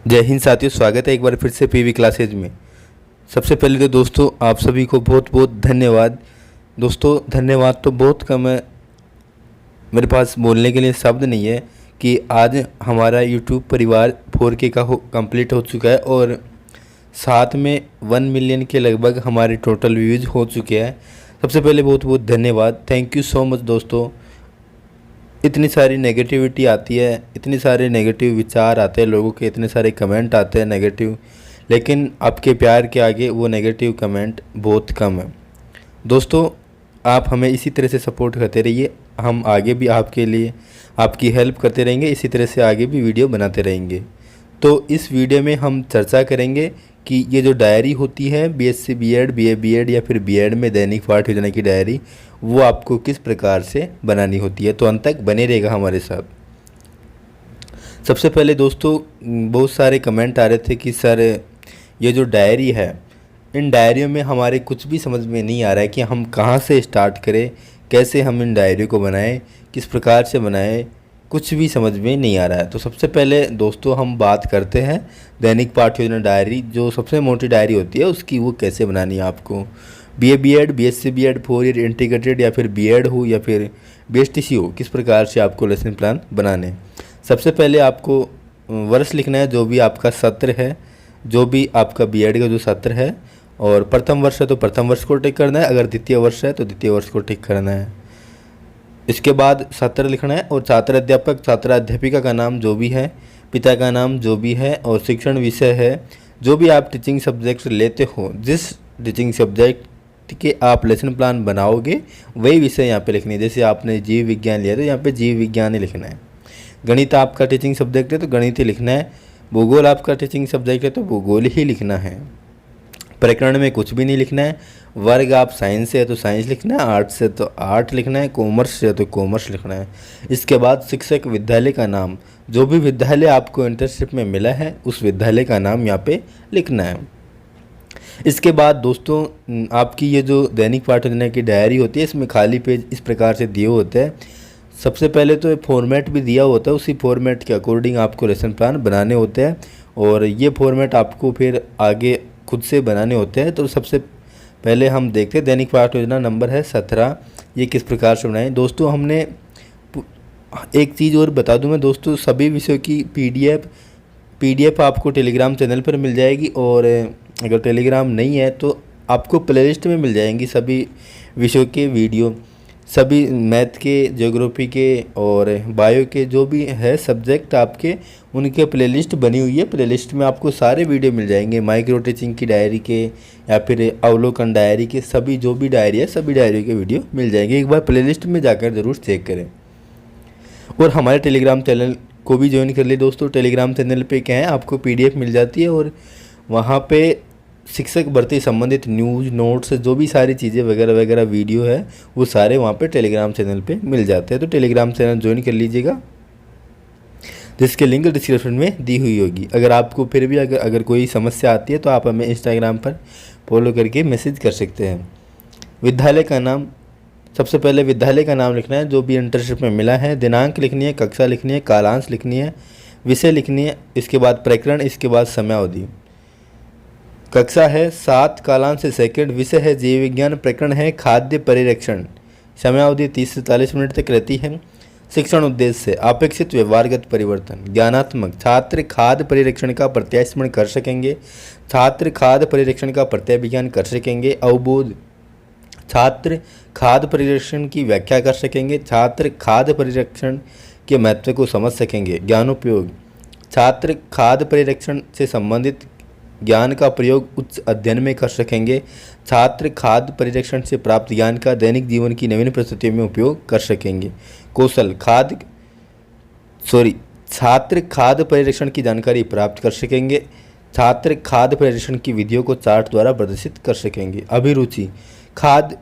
जय हिंद साथियों, स्वागत है एक बार फिर से पीवी क्लासेज में। सबसे पहले तो दोस्तों आप सभी को बहुत बहुत धन्यवाद। दोस्तों धन्यवाद तो बहुत कम है, मेरे पास बोलने के लिए शब्द नहीं है कि आज हमारा यूट्यूब परिवार 4K का कंप्लीट हो चुका है और साथ में 1 मिलियन के लगभग हमारे टोटल व्यूज़ हो चुके हैं। सबसे पहले बहुत बहुत धन्यवाद, थैंक यू सो मच दोस्तों। इतनी सारी नेगेटिविटी आती है, इतने सारे नेगेटिव विचार आते हैं लोगों के, इतने सारे कमेंट आते हैं नेगेटिव, लेकिन आपके प्यार के आगे वो नेगेटिव कमेंट बहुत कम है। दोस्तों आप हमें इसी तरह से सपोर्ट करते रहिए, हम आगे भी आपके लिए आपकी हेल्प करते रहेंगे, इसी तरह से आगे भी वीडियो बनाते रहेंगे। तो इस वीडियो में हम चर्चा करेंगे कि ये जो डायरी होती है बीएससी बीएड, बीए बीएड या फिर बीएड में दैनिक पाठ योजना की डायरी, वो आपको किस प्रकार से बनानी होती है। तो अंत तक बने रहेगा हमारे साथ। सबसे पहले दोस्तों बहुत सारे कमेंट आ रहे थे कि सर ये जो डायरी है, इन डायरियों में हमारे कुछ भी समझ में नहीं आ रहा है कि हम कहाँ से स्टार्ट करें, कैसे हम इन डायरियों को बनाएं, किस प्रकार से बनाएं, कुछ भी समझ में नहीं आ रहा है। तो सबसे पहले दोस्तों हम बात करते हैं दैनिक पाठ योजना डायरी, जो सबसे मोटी डायरी होती है उसकी, वो कैसे बनानी है आपको। BA BEd, BSc BEd, 4 year integrated या फिर बीएड हो या फिर बीएसटीसी हो, किस प्रकार से आपको लेसन प्लान बनाने। सबसे पहले आपको वर्ष लिखना है, जो भी आपका सत्र है, जो भी आपका बीएड का जो सत्र है, और प्रथम वर्ष है तो प्रथम वर्ष को टिक करना है, अगर द्वितीय वर्ष है तो द्वितीय वर्ष को टिक करना है। इसके बाद सत्र लिखना है और छात्र अध्यापक छात्रा अध्यापिका का नाम जो भी है, पिता का नाम जो भी है, और शिक्षण विषय है जो भी आप टीचिंग सब्जेक्ट लेते हो, जिस टीचिंग सब्जेक्ट के आप लेसन प्लान बनाओगे वही विषय यहाँ पे लिखनी है। जैसे आपने जीव विज्ञान लिया तो यहाँ पे जीव विज्ञान ही लिखना है। गणित आपका टीचिंग सब्जेक्ट है तो गणित ही लिखना है। भूगोल आपका टीचिंग सब्जेक्ट है तो भूगोल ही लिखना है। प्रकरण में कुछ भी नहीं लिखना है। वर्ग आप साइंस से है तो साइंस लिखना है, आर्ट्स से तो आर्ट लिखना है, कॉमर्स से है तो कॉमर्स लिखना है। इसके बाद शिक्षक विद्यालय का नाम, जो भी विद्यालय आपको इंटर्नशिप में मिला है उस विद्यालय का नाम यहाँ पे लिखना है। इसके बाद दोस्तों आपकी ये जो दैनिक पाठ योजना की डायरी होती है, इसमें खाली पेज इस प्रकार से दिए होते हैं। सबसे पहले तो फॉर्मेट भी दिया होता है, उसी फॉर्मेट के अकॉर्डिंग आपको लेसन प्लान बनाने होते हैं और ये फॉर्मेट आपको फिर आगे खुद से बनाने होते हैं। तो सबसे पहले हम देखते हैं दैनिक पाठ योजना नंबर है 17, ये किस प्रकार से बनाएं। दोस्तों हमने एक चीज़ और बता दूं मैं दोस्तों, सभी विषयों की पीडीएफ आपको टेलीग्राम चैनल पर मिल जाएगी, और अगर टेलीग्राम नहीं है तो आपको प्लेलिस्ट में मिल जाएंगी सभी विषयों के वीडियो, सभी मैथ के, ज्योग्राफी के और बायो के जो भी है सब्जेक्ट आपके, उनके प्लेलिस्ट बनी हुई है। प्लेलिस्ट में आपको सारे वीडियो मिल जाएंगे, माइक्रो टीचिंग की डायरी के या फिर अवलोकन डायरी के, सभी जो भी डायरी है सभी डायरी के वीडियो मिल जाएंगे। एक बार प्लेलिस्ट में जाकर ज़रूर चेक करें और हमारे टेलीग्राम चैनल को भी ज्वाइन कर लिए दोस्तों। टेलीग्राम चैनल पे क्या है, आपको पीडीएफ मिल जाती है और वहाँ पे शिक्षक भर्ती संबंधित न्यूज़, नोट्स, जो भी सारी चीज़ें वगैरह वगैरह वीडियो है वो सारे वहाँ पे टेलीग्राम चैनल पे मिल जाते हैं। तो टेलीग्राम चैनल ज्वाइन कर लीजिएगा, जिसके लिंक डिस्क्रिप्शन में दी हुई होगी। अगर आपको फिर भी अगर कोई समस्या आती है तो आप हमें इंस्टाग्राम पर फॉलो करके मैसेज कर सकते हैं। विद्यालय का नाम, सबसे पहले विद्यालय का नाम लिखना है जो भी इंटर्नशिप में मिला है, दिनांक लिखनी है, कक्षा लिखनी है, कालांश लिखनी है, विषय लिखनी है, इसके बाद प्रकरण, इसके बाद समयावधि। कक्षा है 7, कालांश से सेकंड, विषय है जीव विज्ञान, प्रकरण है खाद्य परिरक्षण, समयावधि 30 से 40 मिनट तक रहती है। शिक्षण उद्देश्य अपेक्षित व्यवहारगत परिवर्तन। ज्ञानात्मक, छात्र खाद्य परिरक्षण का प्रत्यास्मरण कर सकेंगे, छात्र खाद्य परिरक्षण का प्रत्याभिज्ञान कर सकेंगे। अवबोध, छात्र खाद्य परिरक्षण की व्याख्या कर सकेंगे, छात्र खाद्य परिरक्षण के महत्व को समझ सकेंगे। ज्ञानोपयोग, छात्र खाद्य परिरक्षण से संबंधित ज्ञान का प्रयोग उच्च अध्ययन में कर सकेंगे, छात्र खाद्य परिरक्षण से प्राप्त ज्ञान का दैनिक जीवन की नवीन परिस्थितियों में उपयोग कर सकेंगे। कौशल, छात्र खाद्य परिरक्षण की जानकारी प्राप्त कर सकेंगे, छात्र खाद्य परिरक्षण की विधियों को चार्ट द्वारा प्रदर्शित कर सकेंगे। अभिरुचि, खाद्य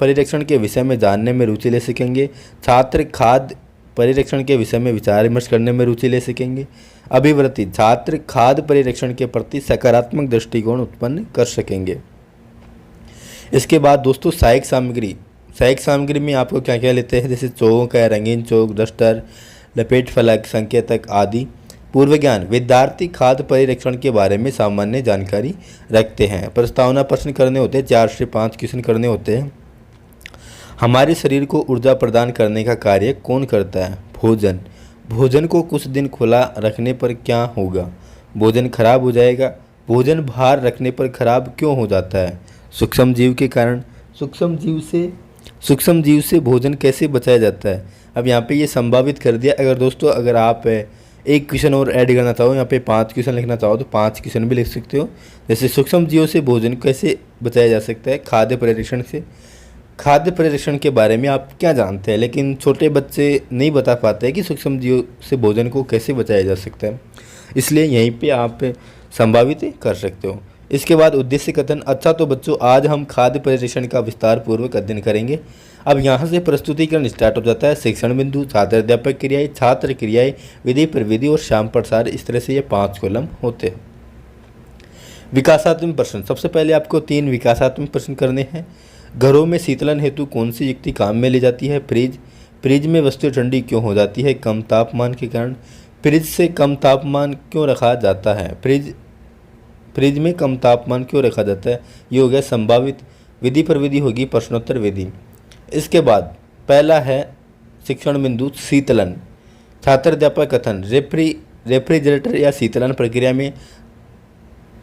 परिरक्षण के विषय में जानने में रुचि ले सकेंगे, छात्र खाद्य परिरक्षण के विषय में विचार विमर्श करने में रुचि ले सकेंगे। अभिवृत्ति, छात्र खाद्य परिरक्षण के प्रति सकारात्मक दृष्टिकोण उत्पन्न कर सकेंगे। इसके बाद दोस्तों सहायक सामग्री, सहायक सामग्री में आपको क्या क्या लेते हैं, जैसे चौक है, रंगीन चौक, डस्टर, लपेट फलक, संकेतक आदि। पूर्व ज्ञान, विद्यार्थी खाद्य परिरक्षण के बारे में सामान्य जानकारी रखते हैं। प्रस्तावना प्रश्न करने होते हैं, 4 से 5 क्वेश्चन करने होते हैं। हमारे शरीर को ऊर्जा प्रदान करने का कार्य कौन करता है? भोजन। भोजन को कुछ दिन खुला रखने पर क्या होगा? भोजन खराब हो जाएगा। भोजन बाहर रखने पर खराब क्यों हो जाता है? सूक्ष्म जीव के कारण। सूक्ष्म जीव से भोजन कैसे बचाया जाता है? अब यहाँ पे ये संभावित कर दिया। अगर दोस्तों अगर आप एक क्वेश्चन और ऐड करना चाहो, यहाँ पे 5 क्वेश्चन लिखना चाहो तो 5 क्वेश्चन भी लिख सकते हो। जैसे सूक्ष्म जीवों से भोजन कैसे बचाया जा सकता है? खाद्य परिरक्षण से। खाद्य परिरक्षण के बारे में आप क्या जानते हैं? लेकिन छोटे बच्चे नहीं बता पाते हैं कि सूक्ष्म जीवों से भोजन को कैसे बचाया जा सकता है, इसलिए यहीं पे आप संभावित कर सकते हो। इसके बाद उद्देश्य कथन। अच्छा तो बच्चों आज हम खाद्य परिरक्षण का विस्तार पूर्वक अध्ययन करेंगे। अब यहाँ से प्रस्तुतिकरण स्टार्ट हो जाता है। शिक्षण बिंदु, छात्र अध्यापक क्रियाएं, छात्र क्रियाएं, विधि प्रविधि और श्याम प्रसार, इस तरह से ये 5 कॉलम होते हैं। विकासात्मक प्रश्न। सबसे पहले आपको 3 विकासात्मक प्रश्न करने हैं। घरों में शीतलन हेतु कौन सी युक्ति काम में ली जाती है? फ्रिज। फ्रिज में वस्तु ठंडी क्यों हो जाती है? कम तापमान के कारण। फ्रिज से कम तापमान क्यों रखा जाता है? फ्रिज में कम तापमान क्यों रखा जाता है? ये हो गया संभावित। विधि प्रविधि होगी प्रश्नोत्तर विधि। इसके बाद पहला है शिक्षण बिंदु शीतलन। छात्र अध्यापक कथन। रेफ्रिजरेटर या शीतलन प्रक्रिया में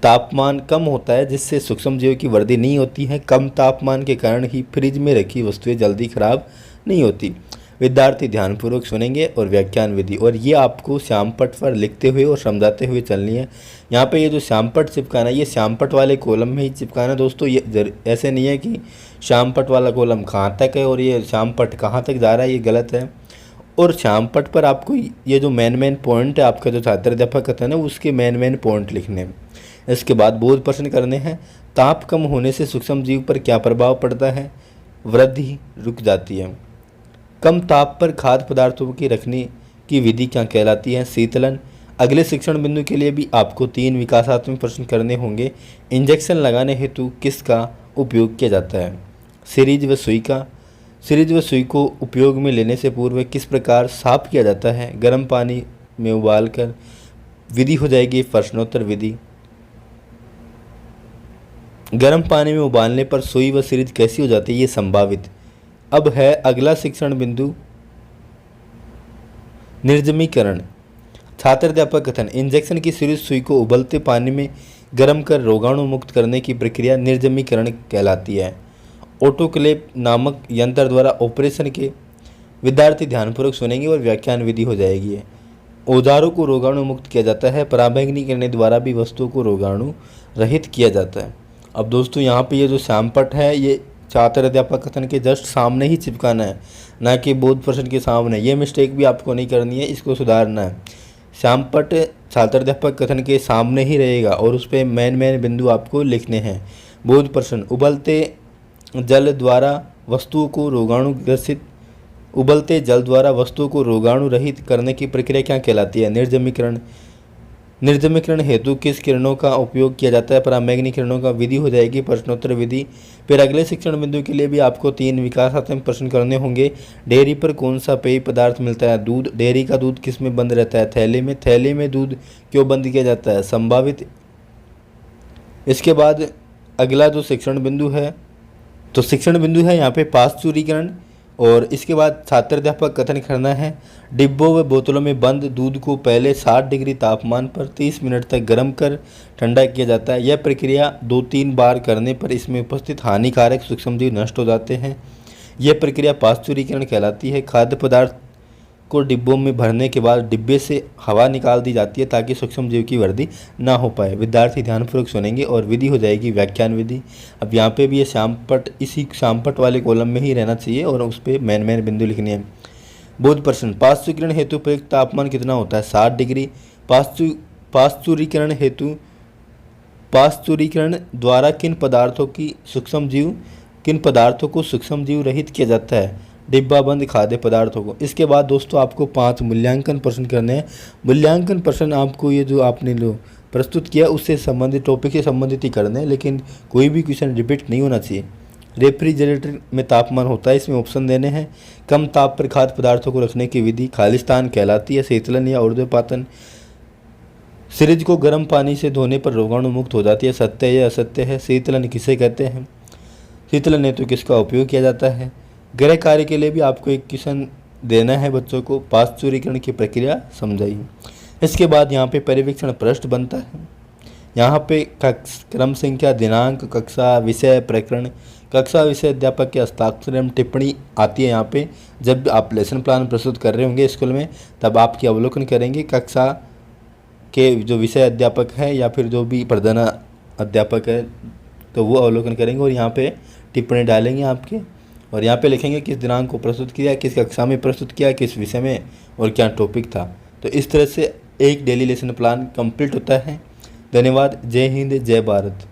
तापमान कम होता है जिससे सूक्ष्म जीवों की वृद्धि नहीं होती है। कम तापमान के कारण ही फ्रिज में रखी वस्तुएं जल्दी खराब नहीं होती। विद्यार्थी ध्यानपूर्वक सुनेंगे और व्याख्यान विधि, और ये आपको श्यामपट्ट पर लिखते हुए और समझाते हुए चलनी है। यहाँ पे ये जो श्यामपट्ट चिपकाना है ये श्यामपट्ट वाले कॉलम में ही चिपकाना है दोस्तों। ये ऐसे नहीं है कि श्यामपट्ट वाला कॉलम कहाँ तक है और ये श्यामपट्ट कहाँ तक जा रहा है, ये गलत है। और श्यामपट्ट पर आपको ये जो मेन पॉइंट है आपका जो छात्र अध्यापक कथन है उसके मेन पॉइंट लिखने हैं। इसके बाद बोध प्रश्न करने हैं। ताप कम होने से सूक्ष्म जीव पर क्या प्रभाव पड़ता है? वृद्धि रुक जाती है। कम ताप पर खाद्य पदार्थों की रखने की विधि क्या कहलाती है? शीतलन। अगले शिक्षण बिंदु के लिए भी आपको 3 विकासात्मक प्रश्न करने होंगे। इंजेक्शन लगाने हेतु किसका उपयोग किया जाता है? सिरिंज व सुई का। सिरिंज व सुई को उपयोग में लेने से पूर्व किस प्रकार साफ किया जाता है? गर्म पानी में उबालकर। विधि हो जाएगी प्रश्नोत्तर विधि। गर्म पानी में उबालने पर सुई व सिरिंज कैसी हो जाती है? ये संभावित। अब है अगला शिक्षण बिंदु निर्जमीकरण। छात्र अध्यापक कथन। इंजेक्शन की सिरिंज सुई को उबलते पानी में गर्म कर रोगाणु मुक्त करने की प्रक्रिया निर्जमीकरण कहलाती है। ऑटोक्लेव नामक यंत्र द्वारा ऑपरेशन के। विद्यार्थी ध्यानपूर्वक सुनेंगे और व्याख्यान विधि हो जाएगी। औजारों को रोगाणु मुक्त किया जाता है। पराबैंगनीकरण द्वारा भी वस्तुओं को रोगाणु रहित किया जाता है। अब दोस्तों यहाँ पे ये जो श्यामपट्ट है ये छात्र अध्यापक कथन के जस्ट सामने ही चिपकाना है, ना कि बोध प्रश्न के सामने। ये मिस्टेक भी आपको नहीं करनी है, इसको सुधारना है। श्यामपट्ट छात्र अध्यापक कथन के सामने ही रहेगा और उस पर मेन बिंदु आपको लिखने हैं। बोध प्रश्न। उबलते जल द्वारा वस्तुओं को रोगाणु रहित करने की प्रक्रिया क्या कहलाती है? निर्जमीकरण। निर्जमीकरण हेतु किस किरणों का उपयोग किया जाता है? पराबैंगनी किरणों का। विधि हो जाएगी प्रश्नोत्तर विधि। फिर अगले शिक्षण बिंदु के लिए भी आपको 3 विकासात्मक प्रश्न करने होंगे। डेयरी पर कौन सा पेय पदार्थ मिलता है? दूध। डेयरी का दूध किस में बंद रहता है? थैले में। थैले में दूध क्यों बंद किया जाता है? संभावित। इसके बाद अगला जो शिक्षण बिंदु है तो शिक्षण बिंदु है यहाँ पे पाश्चुरीकरण, और इसके बाद छात्र अध्यापक कथन करना है। डिब्बों व बोतलों में बंद दूध को पहले 60 डिग्री तापमान पर 30 मिनट तक गर्म कर ठंडा किया जाता है। यह प्रक्रिया 2-3 बार करने पर इसमें उपस्थित हानिकारक सूक्ष्मजीव नष्ट हो जाते हैं। यह प्रक्रिया पाश्चुरीकरण कहलाती है। खाद्य पदार्थ को डिब्बों में भरने के बाद डिब्बे से हवा निकाल दी जाती है ताकि सूक्ष्मजीव की वृद्धि ना हो पाए। विद्यार्थी ध्यानपूर्वक सुनेंगे और विधि हो जाएगी व्याख्यान विधि। अब यहाँ पे भी ये श्यामपट्ट इसी श्यामपट्ट वाले कॉलम में ही रहना चाहिए और उस पर मेन बिंदु लिखने हैं। बोध प्रश्न। पाश्चुरीकरण हेतु प्रयुक्त तापमान कितना होता है? 60 डिग्री। पाश्चुरीकरण द्वारा किन पदार्थों को सूक्ष्मजीव रहित किया जाता है? डिब्बा बंद खाद्य पदार्थों को। इसके बाद दोस्तों आपको 5 मूल्यांकन प्रश्न करने हैं। मूल्यांकन प्रश्न आपको ये जो आपने प्रस्तुत किया उससे संबंधित टॉपिक से संबंधित ही करने हैं, लेकिन कोई भी क्वेश्चन रिपीट नहीं होना चाहिए। रेफ्रिजरेटर में तापमान होता है, इसमें ऑप्शन देने हैं। कम ताप पर खाद्य पदार्थों को रखने की विधि खालिस्तान कहलाती है, शीतलन या ऊर्ध्वपातन। सीरीज को गर्म पानी से धोने पर रोगाणु मुक्त हो जाती है, सत्य या असत्य है? शीतलन किसे कहते हैं? शीतलन हेतु किसका उपयोग किया जाता है? गृह कार्य के लिए भी आपको एक क्वेश्चन देना है बच्चों को, पाश्चुरीकरण की प्रक्रिया समझाइए। इसके बाद यहाँ पे परिवीक्षण पृष्ठ बनता है। यहाँ पे क्रम संख्या, दिनांक, कक्षा, विषय, प्रकरण, कक्षा विषय अध्यापक के हस्ताक्षर एवं टिप्पणी आती है। यहाँ पे जब आप लेसन प्लान प्रस्तुत कर रहे होंगे स्कूल में, तब आपकी अवलोकन करेंगे कक्षा के जो विषय अध्यापक है या फिर जो भी प्रधान अध्यापक है, तो वो अवलोकन करेंगे और यहाँ पे टिप्पणी डालेंगे आपके, और यहाँ पे लिखेंगे किस दिनांक को प्रस्तुत किया, किस कक्षा में प्रस्तुत किया, किस विषय में और क्या टॉपिक था। तो इस तरह से एक डेली लेसन प्लान कंप्लीट होता है। धन्यवाद। जय हिंद, जय भारत।